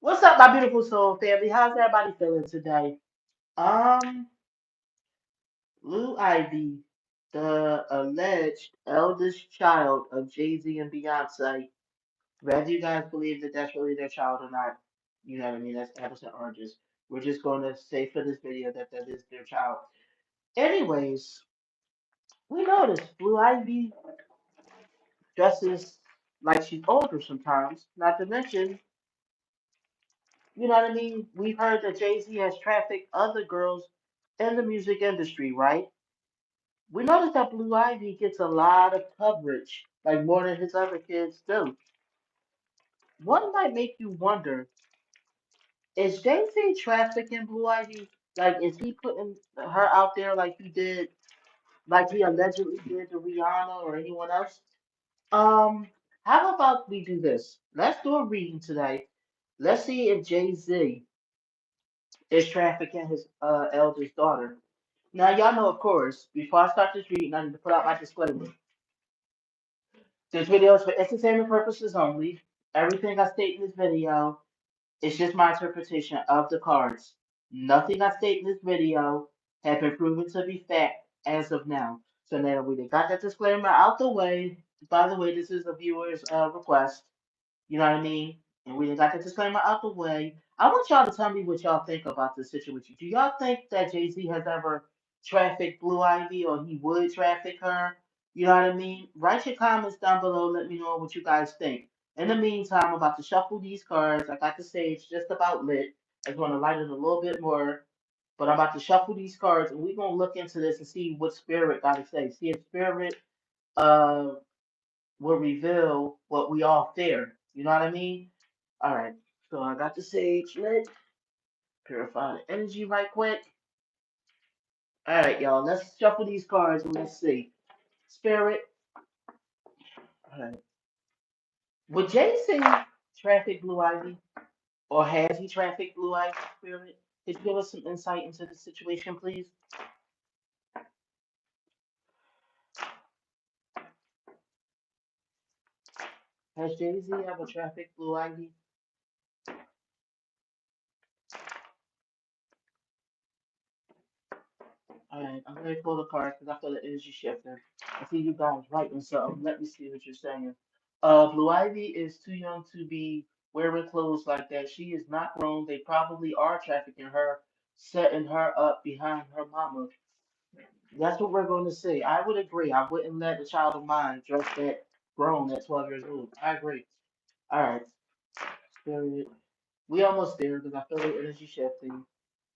What's up, my beautiful soul family? How's everybody feeling today? Um, Lou Ivy, the alleged eldest child of Jay-Z and Beyonce, whether you guys believe that that's really their child or not, you know what I mean? That's apples and oranges. We're just going to say for this video that that is their child. Anyways, we noticed Blue Ivy dresses like she's older sometimes. Not to mention, you know what I mean? We've heard that Jay-Z has trafficked other girls in the music industry, right? We noticed that Blue Ivy gets a lot of coverage, like more than his other kids do. One might make you wonder, is Jay-Z trafficking Blue Ivy? Like, is he putting her out there like he did, like he allegedly did to Rihanna or anyone else? Um, how about we do this? Let's do a reading today. Let's see if Jay-Z is trafficking his eldest daughter. Now, y'all know, of course, before I start this reading, I need to put out my disclaimer. This video is for entertainment purposes only. Everything I state in this video is just my interpretation of the cards. Nothing I state in this video has been proven to be fact as of now. So now we got that disclaimer out the way. By the way, this is a viewer's request. You know what I mean? And we done got the disclaimer out the way. I want y'all to tell me what y'all think about this situation. Do y'all think that Jay Z has ever trafficked Blue Ivy or he would traffic her? You know what I mean? Write your comments down below. Let me know what you guys think. In the meantime, I'm about to shuffle these cards. I got the sage just about lit. I just want to light it a little bit more. But I'm about to shuffle these cards and we're going to look into this and see what Spirit got to say. See if Spirit uh, will reveal what we all fear. You know what I mean? All right. So I got the sage lit. Purify the energy right quick. All right, y'all. Let's shuffle these cards and let's see. Spirit. All right. Would Jay Z traffic Blue Ivy, or has he trafficked Blue Ivy? Spirit. Could you give us some insight into the situation, please? Has Jay Z ever trafficked Blue Ivy? All right. I'm gonna pull the cards because I feel the energy shifting. I see you guys writing something. Let me see what you're saying. Blue Ivy is too young to be wearing clothes like that. She is not grown. They probably are trafficking her, setting her up behind her mama. That's what we're going to say. I would agree. I wouldn't let a child of mine dress that grown at 12 years old. I agree. All right, Spirit. We almost there because I feel the energy shifting.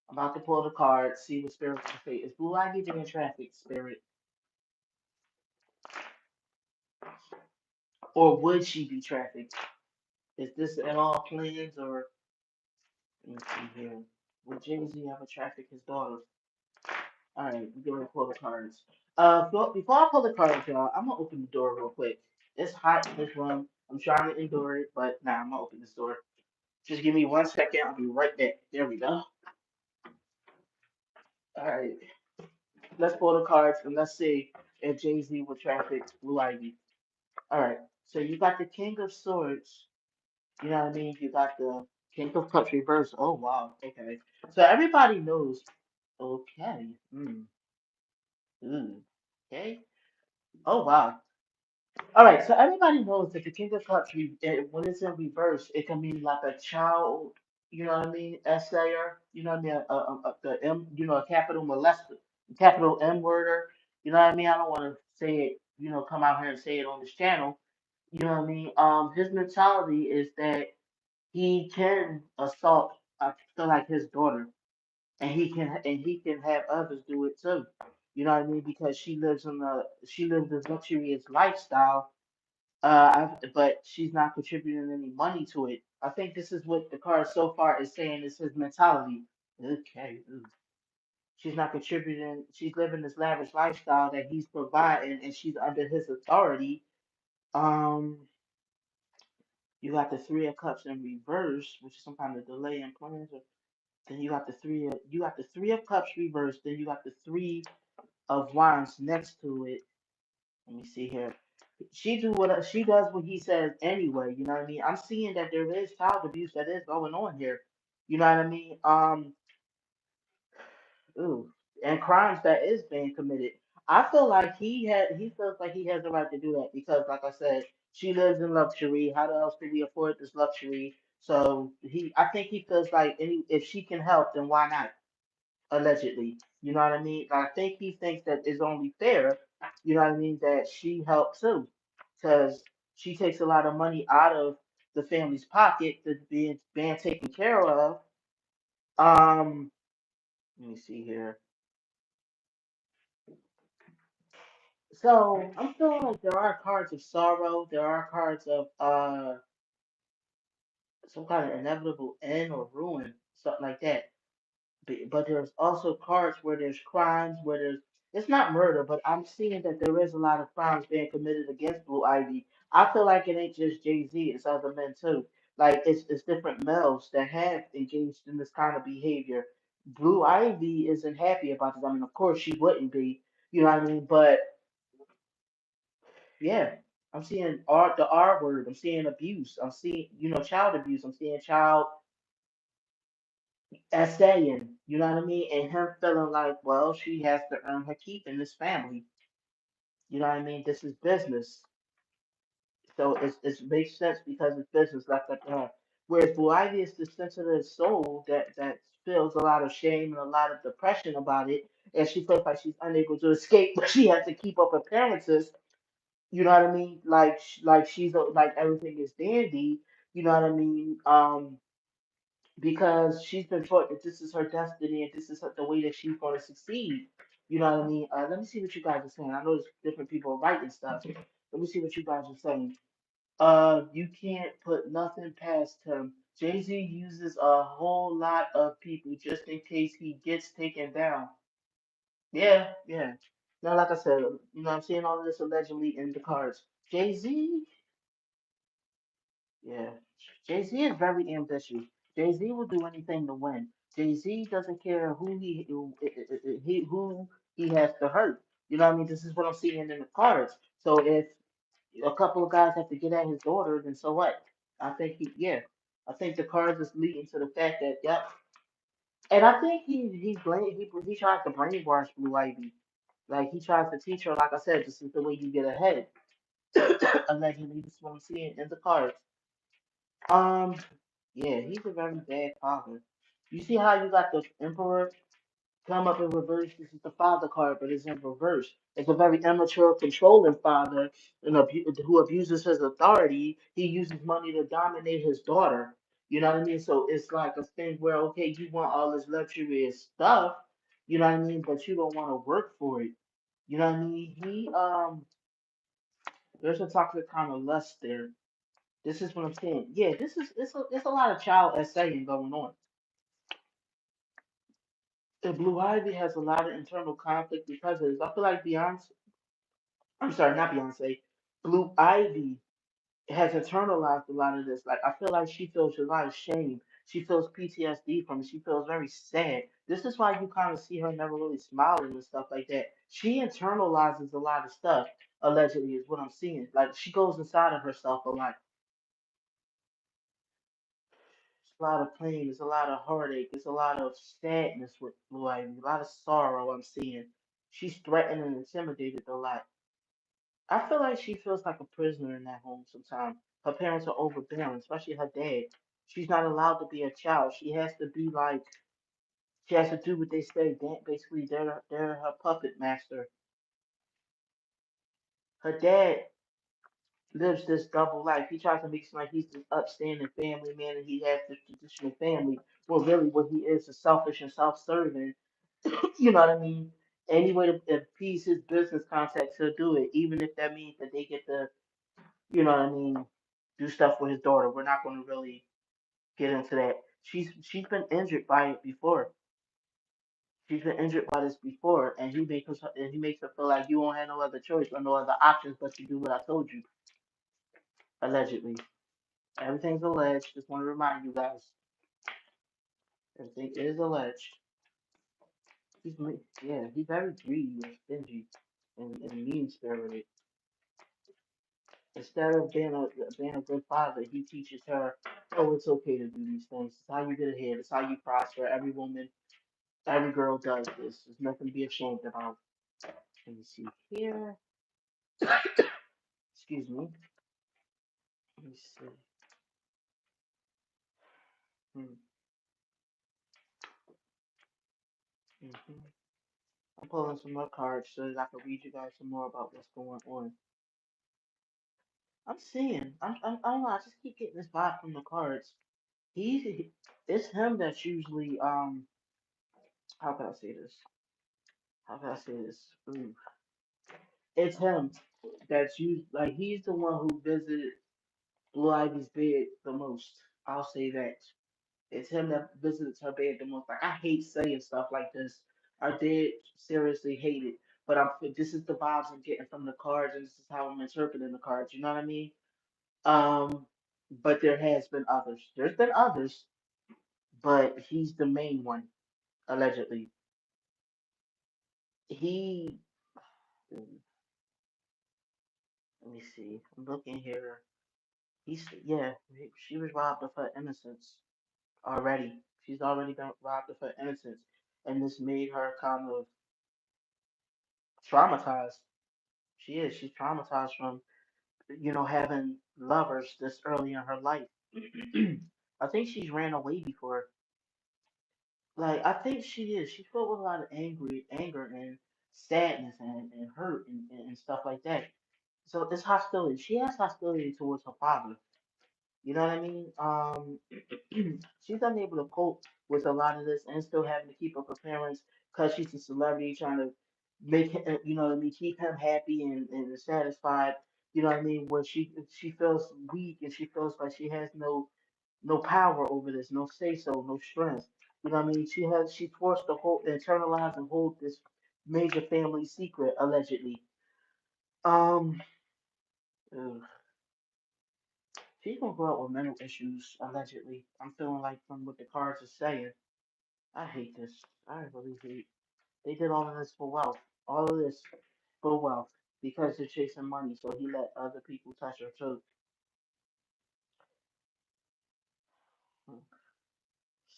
I'm about to pull the card, see what Spirit can say. Is Blue Ivy being trafficked, Spirit? Or would she be trafficked? Is this at all plans or let me see here. Would Jay-Z ever traffic his daughter? Alright, we're going to pull the cards. Before I pull the cards, y'all, I'm gonna open the door real quick. It's hot in this room. I'm trying to endure it, but nah, I'm gonna open this door. Just give me 1 second. I'll be right back. There we go. Alright, let's pull the cards and let's see if Jay-Z will traffic Blue Ivy. Alright, so you got the King of Swords. You know what I mean? You got the King of Cups reversed. Oh wow. Okay. So everybody knows. Okay. Hmm. Mm. Okay. Oh wow. All right. So everybody knows that the King of Cups, when it's in reverse, it can mean like a child. You know what I mean? Essayer. You know what I mean? The M. You know, a capital molester, capital M worder. You know what I mean? I don't want to say it. You know, come out here and say it on this channel. You know what I mean? His mentality is that he can assault, I feel like his daughter, and he can have others do it too. You know what I mean? Because she lives this luxurious lifestyle, but she's not contributing any money to it. I think this is what the card so far is saying is his mentality. Okay, she's not contributing. She's living this lavish lifestyle that he's providing, and she's under his authority. Um, you got the Three of Cups in reverse, which is some kind of delay in plans. Then you got the Three of Cups reversed. Then you got the Three of Wands next to it. Let me see here. She does what he says anyway. You know what I mean? I'm seeing that there is child abuse that is going on here. You know what I mean? Ooh, and crimes that is being committed. I feel like he feels like he has the right to do that because, like I said, she lives in luxury. How else could we afford this luxury? So I think he feels like if she can help, then why not? Allegedly, you know what I mean. I think he thinks that it's only fair, you know what I mean, that she helped too, because she takes a lot of money out of the family's pocket that's being taken care of. Um, let me see here. So I'm feeling like there are cards of sorrow. There are cards of some kind of inevitable end or ruin, something like that. But there's also cards where there's crimes, where it's not murder, but I'm seeing that there is a lot of crimes being committed against Blue Ivy. I feel like it ain't just Jay-Z, it's other men too. Like it's different males that have engaged in this kind of behavior. Blue Ivy isn't happy about this. I mean, of course she wouldn't be, you know what I mean? But yeah, I'm seeing the R word. I'm seeing abuse. I'm seeing, child abuse. I'm seeing child essaying. You know what I mean? And him feeling like, well, she has to earn her keep in this family. You know what I mean? This is business. So it makes sense because it's business like that. Whereas Buivy is the sensitive soul that feels a lot of shame and a lot of depression about it, and she feels like she's unable to escape, but she has to keep up appearances. You know what I mean? Like she's like everything is dandy. You know what I mean? Because she's been taught that this is her destiny and this is the way that she's going to succeed. You know what I mean? Let me see what you guys are saying. I know there's different people writing stuff. Let me see what you guys are saying. You can't put nothing past him. Jay Z uses a whole lot of people just in case he gets taken down. Yeah, yeah. Now, like I said, I'm seeing all of this allegedly in the cards. Jay Z, yeah. Jay Z is very ambitious. Jay Z will do anything to win. Jay Z doesn't care who he has to hurt. You know what I mean? This is what I'm seeing in the cards. So if a couple of guys have to get at his daughter, then so what? I think yeah. I think the cards is leading to the fact that, yep. And I think he tries to brainwash Blue Ivy. Like he tries to teach her, like I said, this is the way you get ahead. Allegedly, this is what I'm seeing in the cards. Um, yeah, he's a very bad father. You see how you got the Emperor come up in reverse? This is the father card, but it's in reverse. It's a very immature, controlling father who abuses his authority. He uses money to dominate his daughter. You know what I mean? So it's like a thing where, okay, you want all this luxurious stuff, you know what I mean, but you don't want to work for it. You know what I mean? There's a toxic kind of lust there. This is what I'm saying. Yeah, it's a lot of child essaying going on. And Blue Ivy has a lot of internal conflict because of this. I feel like Beyonce, I'm sorry, not Beyonce, Blue Ivy has internalized a lot of this. Like, I feel like she feels a lot of shame. She feels PTSD from it. She feels very sad. This is why you kind of see her never really smiling and stuff like that. She internalizes a lot of stuff, allegedly, is what I'm seeing. Like, she goes inside of herself a lot. It's a lot of pain. It's a lot of heartache. It's a lot of sadness with Blue Ivy. A lot of sorrow I'm seeing. She's threatened and intimidated a lot. I feel like she feels like a prisoner in that home sometimes. Her parents are overbearing, especially her dad. She's not allowed to be a child. She has to be like, she has to do what they say. Basically, they're her puppet master. Her dad lives this double life. He tries to make it seem like he's this upstanding family man and he has this traditional family. Well, really, what he is selfish and self-serving. You know what I mean? Any way to appease his business contacts, he'll do it, even if that means that they get to, you know what I mean, do stuff with his daughter. We're not going to really get into that. She's been injured by it before. She's been injured by this before, and he makes her feel like you won't have no other choice or no other options but to do what I told you. Allegedly, everything's alleged. Just want to remind you guys, everything is alleged. Yeah, he's very greedy and stingy and mean spirited. Instead of being a good father, he teaches her, oh, it's okay to do these things. It's how you get ahead. It's how you prosper. Every woman, every girl does this. There's nothing to be ashamed about. Let me see here. Excuse me. Let me see. Hmm. hmm I'm pulling some more cards so that I can read you guys some more about what's going on. I'm seeing. I don't know. I just keep getting this vibe from the cards. It's him that's usually How can I say this? How can I say this? It's him that's you like he's the one who visited Blue Ivy's bed the most. I'll say that. It's him that visits her bed the most. Like I hate saying stuff like this. I did seriously hate it. But this is the vibes I'm getting from the cards and this is how I'm interpreting the cards, you know what I mean? Um but there has been others. There's been others, but he's the main one, allegedly. He let me see. I'm looking here. Yeah, she was robbed of her innocence already. She's already been robbed of her innocence, and this made her kind of traumatized. She is. She's traumatized from having lovers this early in her life. I think she's ran away before. Like I think she is. She filled with a lot of anger and sadness and hurt and stuff like that. So it's hostility. She has hostility towards her father. You know what I mean? She's unable to cope with a lot of this and still having to keep up her parents because she's a celebrity trying to what I mean, keep him happy and satisfied. You know what I mean? When she feels weak and she feels like she has no power over this, no say so, no strength. You know what I mean? She's forced to internalize and hold this major family secret allegedly. Um, ugh. She's gonna grow up with mental issues, allegedly. I'm feeling like from what the cards are saying. I hate this. I really hate. They did all of this for wealth. All of this for wealth. Because they're chasing money, so he let other people touch her too. Hmm.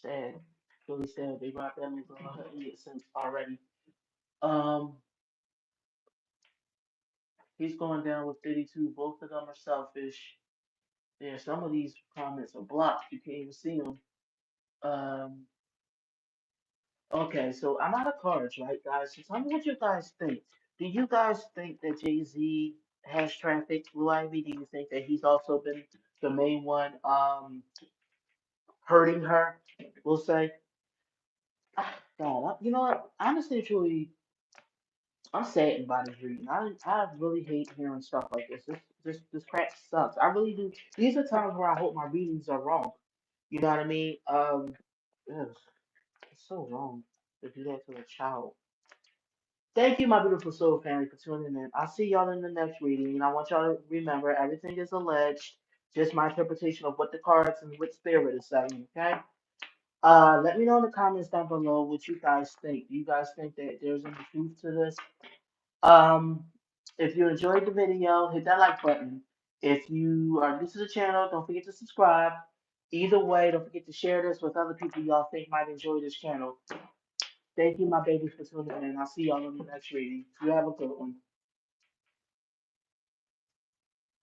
Sad. Really sad. They robbed that nigga of her innocence already. Um, he's going down with 32. Both of them are selfish. Yeah, some of these comments are blocked. You can't even see them. Um, Okay, so I'm out of cards, right, guys? So tell me what you guys think. Do you guys think that Jay-Z has trafficked Blue Ivy? Do you think that he's also been the main one hurting her? We'll say. God, you know what? Honestly, truly, I'm saddened by this reading. I really hate hearing stuff like this. This crap sucks. I really do. These are times where I hope my readings are wrong. You know what I mean? Ugh, it's so wrong to do that to a child. Thank you, my beautiful soul family, for tuning in. I'll see y'all in the next reading. And I want y'all to remember everything is alleged, just my interpretation of what the cards and what spirit is saying, okay? Let me know in the comments down below what you guys think. Do you guys think that there's any truth to this? Um, if you enjoyed the video, hit that like button. If you are new to the channel, don't forget to subscribe. Either way, don't forget to share this with other people y'all think might enjoy this channel. Thank you, my babies, for tuning in. I'll see y'all in the next reading. You have a good one.